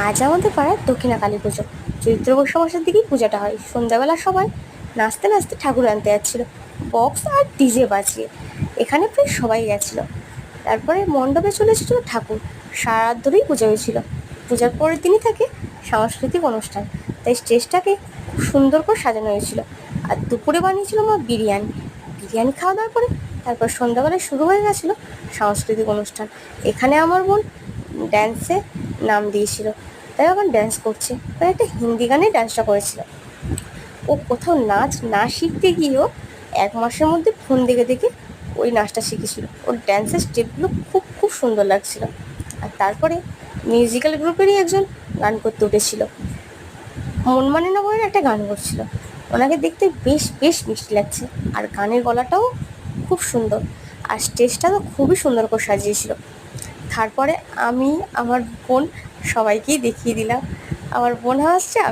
আজ আমাদের পাড়ার দক্ষিণা কালী পুজো। চৈত্র বৈশাখ মাসের দিকেই পূজাটা হয়। সন্ধ্যাবেলা সবাই নাচতে নাচতে ঠাকুর আনতে যাচ্ছিল, বক্স আর ডিজে বাজিয়ে। এখানে প্রায় সবাই গেছিল। তারপরে মণ্ডপে চলে এসেছিল ঠাকুর। সারা রাত ধরেই পুজো হয়েছিল। পূজার পরের দিনই থাকে সাংস্কৃতিক অনুষ্ঠান, তাই স্টেজটাকে খুব সুন্দর করে সাজানো হয়েছিল। আর দুপুরে বানিয়েছিল মা বিরিয়ানি। বিরিয়ানি খাওয়া দাওয়ার পরে তারপর সন্ধ্যাবেলায় শুরু হয়ে গেছিলো সাংস্কৃতিক অনুষ্ঠান। এখানে আমার বোন ড্যান্সে নাম দিয়েছিল, তাই এখন ড্যান্স করছে। তাই একটা হিন্দি গানে ড্যান্সটা করেছিল। ও কোথাও নাচ না শিখতে গিয়েও 1 মাসের মধ্যে ফোন দেখে দেখে ওই নাচটা শিখেছিল। ওর ড্যান্সের স্টেপগুলো খুব খুব সুন্দর লাগছিল। আর তারপরে মিউজিক্যাল গ্রুপেরই একজন গান করতে উঠেছিল। মন মানে না বলে একটা গান করছিল। ওনাকে দেখতে বেশ বেশ মিষ্টি লাগছে, আর গানের গলাটাও খুব সুন্দর। আর স্টেজটা তো খুবই সুন্দর করে সাজিয়েছিল। তারপরে আমি, আমার বোন সবাইকেই দেখিয়ে দিলাম। আমার বোন হাসছে।